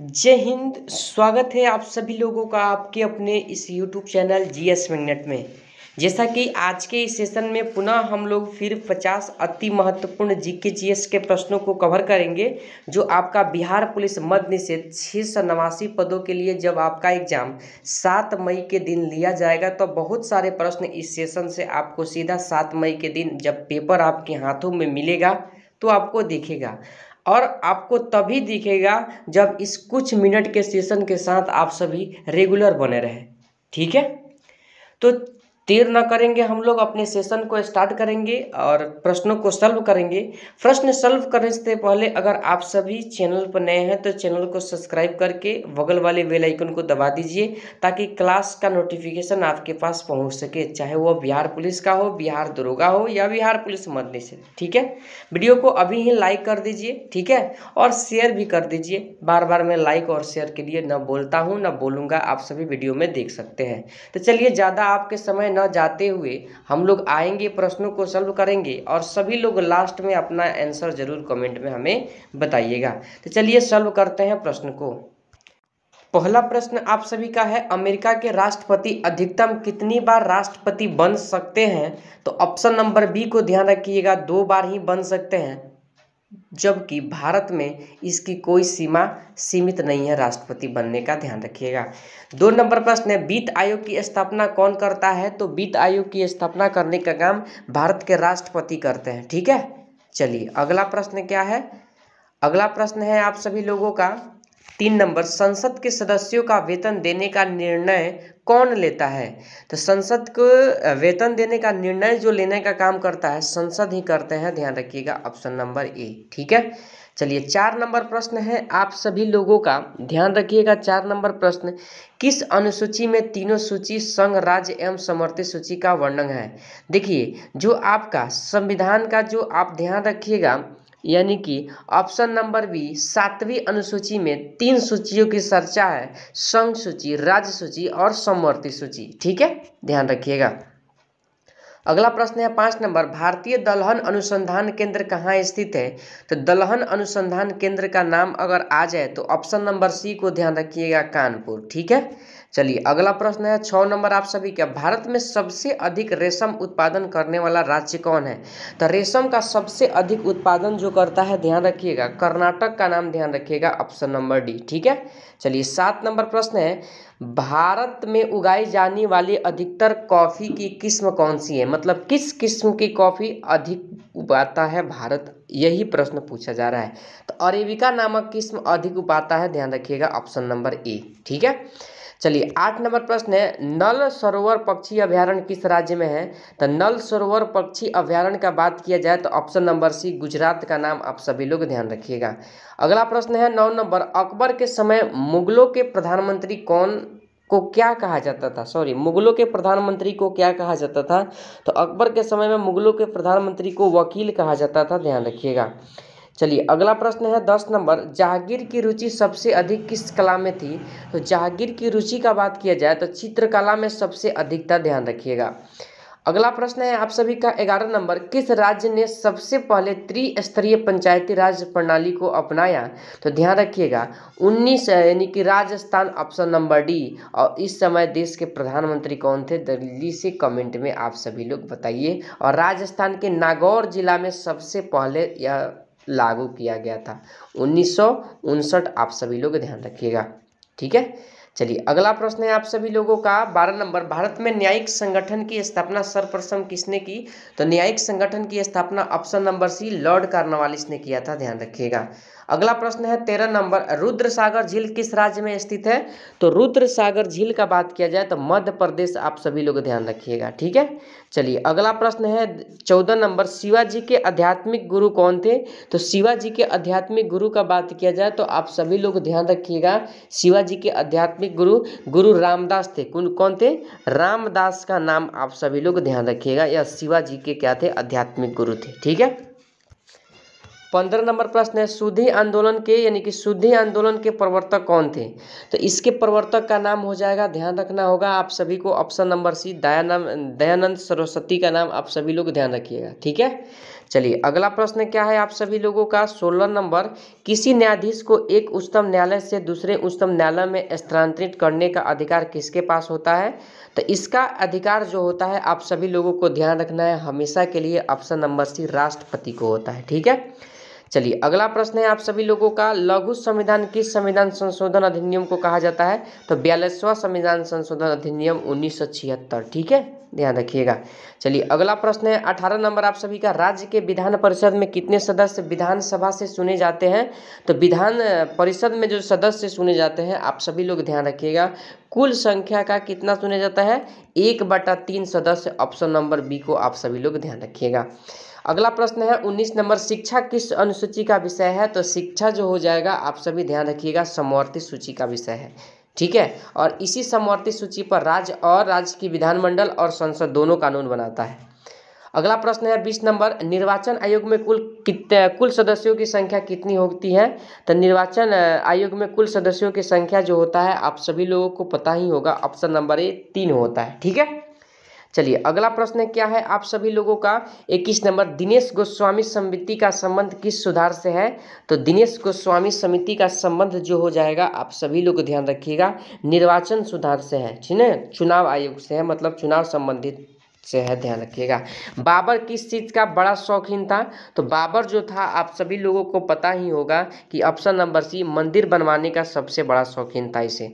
जय हिंद। स्वागत है आप सभी लोगों का आपके अपने इस YouTube चैनल जीएस मैग्नेट में। जैसा कि आज के इस सेशन में पुनः हम लोग फिर 50 अति महत्वपूर्ण जीके जीएस के प्रश्नों को कवर करेंगे, जो आपका बिहार पुलिस मद्य निषेध 689 पदों के लिए जब आपका एग्जाम 7 मई के दिन लिया जाएगा तो बहुत सारे प्रश्न इस सेशन से आपको सीधा 7 मई के दिन जब पेपर आपके हाथों में मिलेगा तो आपको दिखेगा, और आपको तभी दिखेगा जब इस कुछ मिनट के सेशन के साथ आप सभी रेगुलर बने रहें। ठीक है, तो देर न करेंगे, हम लोग अपने सेशन को स्टार्ट करेंगे और प्रश्नों को सॉल्व करेंगे। प्रश्न सॉल्व करने से पहले अगर आप सभी चैनल पर नए हैं तो चैनल को सब्सक्राइब करके बगल वाले बेल आइकन को दबा दीजिए, ताकि क्लास का नोटिफिकेशन आपके पास पहुंच सके, चाहे वो बिहार पुलिस का हो, बिहार दरोगा हो या बिहार पुलिस मद्य निषेध। ठीक है, वीडियो को अभी ही लाइक कर दीजिए, ठीक है, और शेयर भी कर दीजिए। बार बार मैं लाइक और शेयर के लिए न बोलता हूँ न बोलूँगा, आप सभी वीडियो में देख सकते हैं। तो चलिए ज़्यादा आपके समय न जाते हुए हम लोग आएंगे, प्रश्नों को सॉल्व करेंगे, और सभी लोग लास्ट में अपना आंसर जरूर कमेंट में हमें बताइएगा। तो चलिए सॉल्व करते हैं प्रश्न को। पहला प्रश्न आप सभी का है, अमेरिका के राष्ट्रपति अधिकतम कितनी बार राष्ट्रपति बन सकते हैं? तो ऑप्शन नंबर बी को ध्यान रखिएगा, 2 बार ही बन सकते हैं, जबकि भारत में इसकी कोई सीमा सीमित नहीं है राष्ट्रपति बनने का, ध्यान रखिएगा। 2 नंबर प्रश्न है, वित्त आयोग की स्थापना कौन करता है? तो वित्त आयोग की स्थापना करने का काम भारत के राष्ट्रपति करते हैं। ठीक है, चलिए अगला प्रश्न क्या है? अगला प्रश्न है आप सभी लोगों का 3 नंबर, संसद के सदस्यों का वेतन देने का निर्णय कौन लेता है? तो संसद को वेतन देने का निर्णय जो लेने का काम करता है संसद ही करते हैं, ध्यान रखिएगा, ऑप्शन नंबर ए। ठीक है, चलिए 4 नंबर प्रश्न है आप सभी लोगों का, ध्यान रखिएगा। 4 नंबर प्रश्न, किस अनुसूची में तीनों सूची संघ राज्य एवं समवर्ती सूची का वर्णन है? देखिए, जो आपका संविधान का जो आप ध्यान रखिएगा, यानी कि ऑप्शन नंबर बी 7वीं अनुसूची में 3 सूचियों की चर्चा है, संघ सूची, राज्य सूची और समवर्ती सूची। ठीक है, ध्यान रखिएगा। अगला प्रश्न है 5 नंबर, भारतीय दलहन अनुसंधान केंद्र कहाँ स्थित है? तो दलहन अनुसंधान केंद्र का नाम अगर आ जाए तो ऑप्शन नंबर सी को ध्यान रखिएगा, कानपुर। ठीक है, चलिए अगला प्रश्न है 6 नंबर आप सभी का, भारत में सबसे अधिक रेशम उत्पादन करने वाला राज्य कौन है? तो रेशम का सबसे अधिक उत्पादन जो करता है, ध्यान रखिएगा, कर्नाटक का नाम ध्यान रखिएगा, ऑप्शन नंबर डी। ठीक है, चलिए 7 नंबर प्रश्न है, भारत में उगाई जाने वाली अधिकतर कॉफ़ी की किस्म कौन सी है? मतलब किस किस्म की कॉफ़ी अधिक उगाता है भारत, यही प्रश्न पूछा जा रहा है। तो अरेबिका नामक किस्म अधिक उगाता है, ध्यान रखिएगा, ऑप्शन नंबर ए। ठीक है, चलिए 8 नंबर प्रश्न है, नल सरोवर पक्षी अभयारण्य किस राज्य में है? तो नल सरोवर पक्षी अभयारण्य का बात किया जाए तो ऑप्शन नंबर सी, गुजरात का नाम आप सभी लोग ध्यान रखिएगा। अगला प्रश्न है 9 नंबर, अकबर के समय मुगलों के प्रधानमंत्री कौन को क्या कहा जाता था? मुगलों के प्रधानमंत्री को क्या कहा जाता था? तो अकबर के समय में मुगलों के प्रधानमंत्री को वकील कहा जाता था, ध्यान रखिएगा। चलिए अगला प्रश्न है 10 नंबर, जहांगीर की रुचि सबसे अधिक किस कला में थी? तो जहांगीर की रुचि का बात किया जाए तो चित्रकला में सबसे अधिक था, ध्यान रखिएगा। अगला प्रश्न है आप सभी का 11 नंबर, किस राज्य ने सबसे पहले त्रिस्तरीय पंचायती राज प्रणाली को अपनाया? तो ध्यान रखिएगा 19 यानी कि राजस्थान, ऑप्शन नंबर डी। और इस समय देश के प्रधानमंत्री कौन थे? दिल्ली से कमेंट में आप सभी लोग बताइए। और राजस्थान के नागौर जिला में सबसे पहले यह लागू किया गया था, 1959, आप सभी लोग ध्यान रखिएगा। ठीक है, चलिए अगला प्रश्न है आप सभी लोगों का 12 नंबर, भारत में न्यायिक संगठन की स्थापना सर्वप्रथम किसने की? तो न्यायिक संगठन की स्थापना option number C, Lord Cornwallis ने किया था, ध्यान रखिएगा। अगला प्रश्न है 13 नंबर, रुद्र सागर झील किस राज्य में स्थित है? तो रुद्र सागर झील का बात किया जाए तो मध्य प्रदेश, आप सभी लोग ध्यान रखिएगा। ठीक है, चलिए अगला प्रश्न है 14 नंबर, शिवाजी के आध्यात्मिक गुरु कौन थे? तो शिवाजी के आध्यात्मिक गुरु का बात किया जाए तो आप सभी लोग ध्यान रखिएगा, शिवाजी के आध्यात्मिक गुरु गुरु रामदास थे। कौन थे? रामदास का नाम आप सभी लोग ध्यान रखिएगा, यह शिवाजी के क्या थे? आध्यात्मिक गुरु थे। ठीक है, 15 नंबर प्रश्न है, शुद्धि आंदोलन के यानी कि शुद्धि आंदोलन के प्रवर्तक कौन थे? तो इसके प्रवर्तक का नाम हो जाएगा, ध्यान रखना होगा आप सभी को, option number C, Dayanand Saraswati का नाम आप सभी लोग ध्यान रखिएगा। ठीक है, चलिए अगला प्रश्न क्या है आप सभी लोगों का 16 नंबर, किसी न्यायाधीश को एक उच्चतम न्यायालय से दूसरे उच्चतम न्यायालय में स्थानांतरित करने का अधिकार किसके पास होता है? तो इसका अधिकार जो होता है आप सभी लोगों को ध्यान रखना है हमेशा के लिए, ऑप्शन नंबर सी राष्ट्रपति को होता है। ठीक है, चलिए अगला प्रश्न है आप सभी लोगों का, लघु संविधान किस संविधान संशोधन अधिनियम को कहा जाता है? तो 42वां संविधान संशोधन अधिनियम 1976। ठीक है, ध्यान रखिएगा। चलिए अगला प्रश्न है 18 नंबर आप सभी का, राज्य के विधान परिषद में कितने सदस्य विधानसभा से चुने जाते हैं? तो विधान परिषद में जो सदस्य चुने जाते हैं आप सभी लोग ध्यान रखिएगा, कुल संख्या का कितना चुने जाता है? 1/3 सदस्य, ऑप्शन नंबर बी को आप सभी लोग ध्यान रखिएगा। अगला प्रश्न है 19 नंबर, शिक्षा किस अनुसूची का विषय है? तो शिक्षा जो हो जाएगा आप सभी ध्यान रखिएगा समवर्ती सूची का विषय है। ठीक है, और इसी समवर्ती सूची पर राज्य की विधानमंडल और संसद दोनों कानून बनाता है। अगला प्रश्न है 20 नंबर, निर्वाचन आयोग में कुल सदस्यों की संख्या कितनी होती है? तो निर्वाचन आयोग में कुल सदस्यों की संख्या जो होता है आप सभी लोगों को पता ही होगा, ऑप्शन नंबर ए 3 होता है। ठीक है, चलिए अगला प्रश्न क्या है आप सभी लोगों का 21 नंबर, दिनेश गोस्वामी समिति का संबंध किस सुधार से है? तो दिनेश गोस्वामी समिति का संबंध जो हो जाएगा आप सभी लोग ध्यान रखिएगा निर्वाचन सुधार से है, ठीक है, चुनाव आयोग से है, मतलब चुनाव संबंधित से है, ध्यान रखिएगा। बाबर किस चीज़ का बड़ा शौकीन था? तो बाबर जो था आप सभी लोगों को पता ही होगा कि ऑप्शन नंबर सी मंदिर बनवाने का सबसे बड़ा शौकीन था इसे।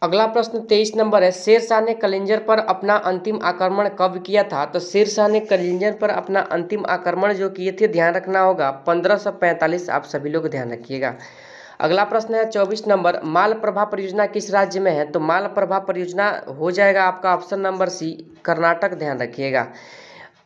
अगला प्रश्न 23 नंबर है, शेरशाह ने कलिंजर पर अपना अंतिम आक्रमण कब किया था? तो शेरशाह ने कलिंजर पर अपना अंतिम आक्रमण जो किए थे ध्यान रखना होगा 1545, आप सभी लोग ध्यान रखिएगा। अगला प्रश्न है 24 नंबर, मालप्रभा परियोजना किस राज्य में है? तो मालप्रभा परियोजना हो जाएगा आपका ऑप्शन नंबर सी कर्नाटक, ध्यान रखिएगा।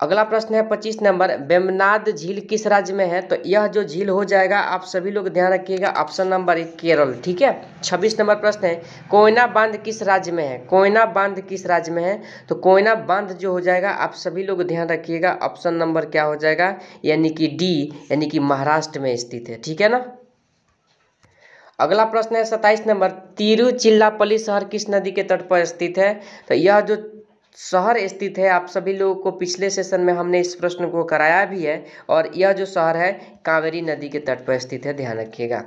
अगला प्रश्न है 25 नंबर, वेम्बनाड झील किस राज्य में है? तो यह जो झील हो जाएगा आप सभी लोग ध्यान रखिएगा ऑप्शन नंबर 1 केरल। ठीक है, 26 नंबर प्रश्न है, कोयना बांध किस राज्य में है? कोयना बांध किस राज्य में है? तो कोयना बांध जो हो जाएगा आप सभी लोग ध्यान रखिएगा ऑप्शन नंबर क्या हो जाएगा, यानी कि डी, यानी कि महाराष्ट्र में स्थित है। ठीक है ना। अगला प्रश्न है 27 नंबर, तिरुचिरापल्ली शहर किस नदी के तट पर स्थित है? तो यह जो शहर स्थित है आप सभी लोगों को पिछले सेशन में हमने इस प्रश्न को कराया भी है, और यह जो शहर है कावेरी नदी के तट पर स्थित है, ध्यान रखिएगा।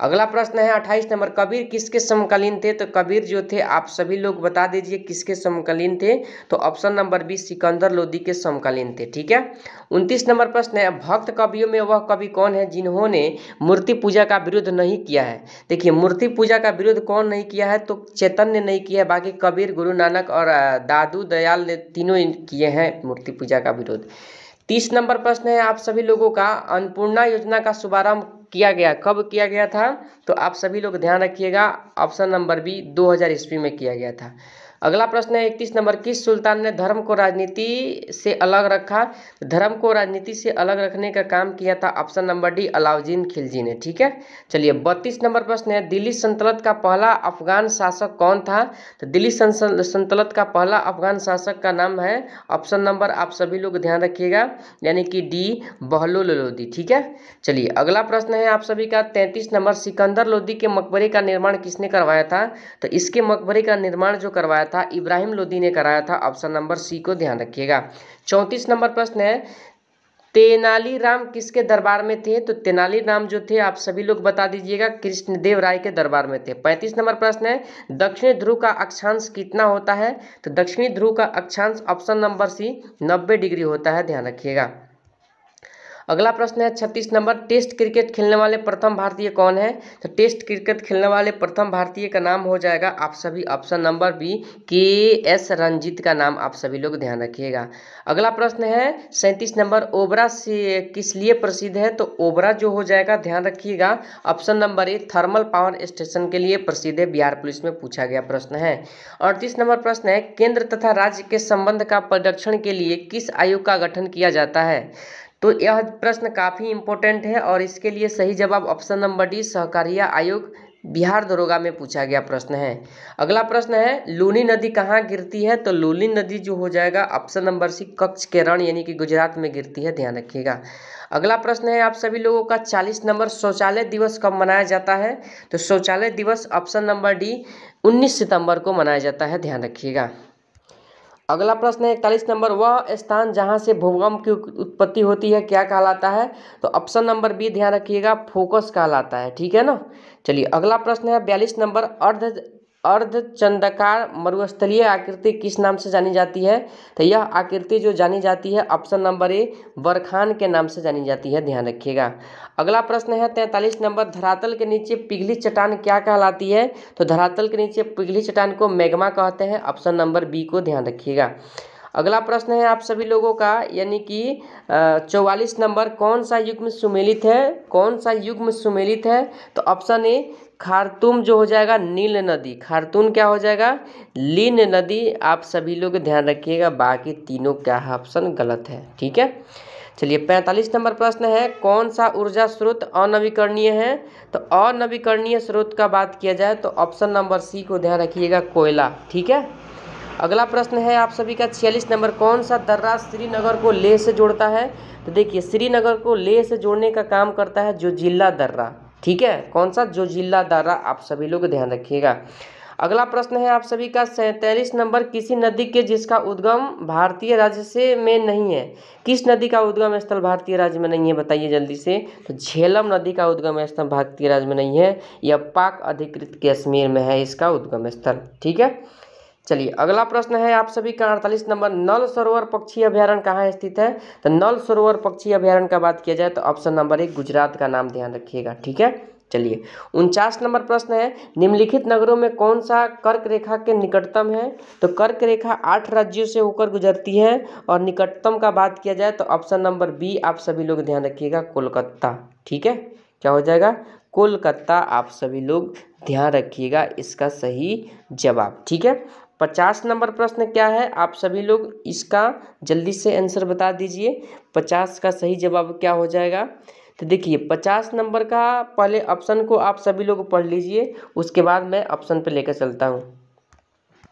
अगला प्रश्न है 28 नंबर, कबीर किसके समकालीन थे? तो कबीर जो थे आप सभी लोग बता दीजिए किसके समकालीन थे? तो option number B Sikandar Lodi के समकालीन थे। ठीक है, 29 नंबर प्रश्न है, भक्त कवियों में वह कवि कौन है जिन्होंने मूर्ति पूजा का विरोध नहीं किया है? देखिए मूर्ति पूजा का विरोध कौन नहीं किया है? तो चैतन्य नहीं किया है, बाकी कबीर, गुरु नानक और दादू दयाल ने तीनों किए हैं मूर्ति पूजा का विरोध। 30 नंबर प्रश्न है आप सभी लोगों का, अन्नपूर्णा योजना का शुभारंभ किया गया कब किया गया था? तो आप सभी लोग ध्यान रखिएगा ऑप्शन नंबर बी 2000 ईस्वी में किया गया था। अगला प्रश्न है 31 नंबर, किस सुल्तान ने धर्म को राजनीति से अलग रखा? धर्म को राजनीति से अलग रखने का काम किया था option number D Alauddin Khilji ने। ठीक है, चलिए 32 नंबर प्रश्न है, दिल्ली सल्तनत का पहला अफगान शासक कौन था? तो दिल्ली सल्तनत का पहला अफगान शासक का नाम है ऑप्शन नंबर आप सभी लोग ध्यान रखिएगा, यानी कि डी बहलोल लोदी। ठीक है, चलिए अगला प्रश्न है आप सभी का 33 नंबर, सिकंदर लोदी के मकबरे का निर्माण किसने करवाया था? तो इसके मकबरे का निर्माण जो करवाया था इब्राहिम लोदी ने कराया था, ऑप्शन नंबर सी को ध्यान रखिएगा। 34 नंबर प्रश्न है, तेनालीराम किसके दरबार में थे? तो तेनालीराम जो थे आप सभी लोग बता दीजिएगा कृष्णदेव राय के दरबार में थे। 35 नंबर प्रश्न है, दक्षिणी ध्रुव का अक्षांश कितना होता है? तो दक्षिणी ध्रुव का अक्षांश ऑप्शन नंबर सी 90 डिग्री होता है, ध्यान रखिएगा। अगला प्रश्न है 36 नंबर, टेस्ट क्रिकेट खेलने वाले प्रथम भारतीय कौन है? तो टेस्ट क्रिकेट खेलने वाले प्रथम भारतीय का नाम हो जाएगा आप सभी option number B K S. Ranjit का नाम आप सभी लोग ध्यान रखिएगा। अगला प्रश्न है 37 नंबर, ओबरा से किस लिए प्रसिद्ध है? तो ओबरा जो हो जाएगा ध्यान रखिएगा option number A thermal power station के लिए प्रसिद्ध है, बिहार पुलिस में पूछा गया प्रश्न है। 38 नंबर प्रश्न है, केंद्र तथा राज्य के संबंध का परिरक्षण के लिए किस आयोग का गठन किया जाता है? तो यह प्रश्न काफ़ी इंपॉर्टेंट है और इसके लिए सही जवाब ऑप्शन नंबर डी सहकारिता आयोग बिहार दरोगा में पूछा गया प्रश्न है। अगला प्रश्न है, लूनी नदी कहाँ गिरती है? तो लूनी नदी जो हो जाएगा ऑप्शन नंबर सी कच्छ के रण यानी कि गुजरात में गिरती है, ध्यान रखिएगा। अगला प्रश्न है आप सभी लोगों का 40 नंबर, शौचालय दिवस कब मनाया जाता है? तो शौचालय दिवस ऑप्शन नंबर डी 19 सितंबर को मनाया जाता है, ध्यान रखिएगा। अगला प्रश्न है 41 नंबर, वह स्थान जहां से भूकंप की उत्पत्ति होती है क्या कहलाता है? तो ऑप्शन नंबर बी ध्यान रखिएगा, फोकस कहलाता है। ठीक है ना। चलिए अगला प्रश्न है 42 नंबर, अर्धचंद्राकार मरुस्थलीय आकृति किस नाम से जानी जाती है? तो यह आकृति जो जानी जाती है ऑप्शन नंबर ए बरखान के नाम से जानी जाती है, ध्यान रखिएगा। अगला प्रश्न है 43 नंबर, धरातल के नीचे पिघली चट्टान क्या कहलाती है? तो धरातल के नीचे पिघली चट्टान को मैग्मा कहते हैं, ऑप्शन नंबर बी को ध्यान रखिएगा। अगला प्रश्न है आप सभी लोगों का यानी कि 44 नंबर, कौन सा युग्म सुमेलित है? कौन सा युग्म सुमेलित है? तो ऑप्शन ए खार्तूम जो हो जाएगा नील नदी, खार्तूम क्या हो जाएगा? लीन नदी। आप सभी लोग ध्यान रखिएगा, बाकी तीनों क्या है ऑप्शन गलत है। ठीक है। चलिए 45 नंबर प्रश्न है, कौन सा ऊर्जा स्रोत अनवीकरणीय है? तो अनवीकरणीय स्रोत का बात किया जाए तो ऑप्शन नंबर सी को ध्यान रखिएगा, कोयला। ठीक है। अगला प्रश्न है आप सभी का 46 नंबर, कौन सा दर्रा श्रीनगर को लेह से जोड़ता है? तो देखिए श्रीनगर को लेह से जोड़ने का काम करता है जोजिला दर्रा। ठीक है, कौन सा? जोजिला दर्रा। आप सभी लोग ध्यान रखिएगा। अगला प्रश्न है आप सभी का 47 नंबर, किसी नदी के जिसका उद्गम भारतीय राज्य से में नहीं है? किस नदी का उद्गम स्थल भारतीय राज्य में नहीं है बताइए जल्दी से? तो झेलम नदी का उद्गम स्थल भारतीय राज्य में नहीं है, यह पाक अधिकृत कश्मीर में है इसका उद्गम स्थल। ठीक है। चलिए अगला प्रश्न है आप सभी का 48 नंबर, नल सरोवर पक्षी अभ्यारण्य कहाँ स्थित है? तो नल सरोवर पक्षी अभ्यारण्य का बात किया जाए तो ऑप्शन नंबर एक गुजरात का नाम ध्यान रखिएगा। ठीक है। चलिए 49 नंबर प्रश्न है, निम्नलिखित नगरों में कौन सा कर्क रेखा के निकटतम है? तो कर्क रेखा 8 राज्यों से होकर गुजरती है और निकटतम का बात किया जाए तो ऑप्शन नंबर बी आप सभी लोग ध्यान रखिएगा, कोलकाता। ठीक है, क्या हो जाएगा? कोलकाता। आप सभी लोग ध्यान रखिएगा इसका सही जवाब। ठीक है। 50 नंबर प्रश्न क्या है? आप सभी लोग इसका जल्दी से आंसर बता दीजिए। 50 का सही जवाब क्या हो जाएगा? तो देखिए 50 नंबर का पहले ऑप्शन को आप सभी लोग पढ़ लीजिए, उसके बाद मैं ऑप्शन पे लेकर चलता हूँ।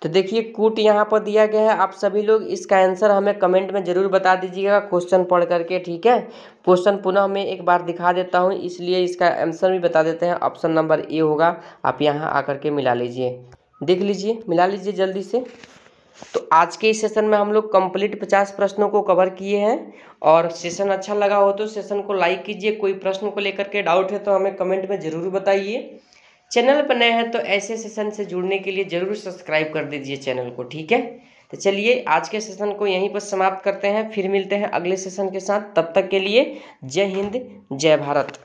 तो देखिए कूट यहाँ पर दिया गया है, आप सभी लोग इसका आंसर हमें कमेंट में ज़रूर बता दीजिएगा क्वेश्चन पढ़ करके। ठीक है। क्वेश्चन पुनः मैं एक बार दिखा देता हूँ, इसलिए इसका आंसर भी बता देते हैं। ऑप्शन नंबर ए होगा, आप यहाँ आकर के मिला लीजिए, देख लीजिए, मिला लीजिए जल्दी से। तो आज के इस सेशन में हम लोग कंप्लीट 50 प्रश्नों को कवर किए हैं, और सेशन अच्छा लगा हो तो सेशन को लाइक कीजिए। कोई प्रश्न को लेकर के डाउट है तो हमें कमेंट में ज़रूर बताइए। चैनल पर नए हैं तो ऐसे सेशन से जुड़ने के लिए ज़रूर सब्सक्राइब कर दीजिए चैनल को। ठीक है। तो चलिए आज के सेशन को यहीं पर समाप्त करते हैं, फिर मिलते हैं अगले सेशन के साथ। तब तक के लिए जय हिंद, जय भारत।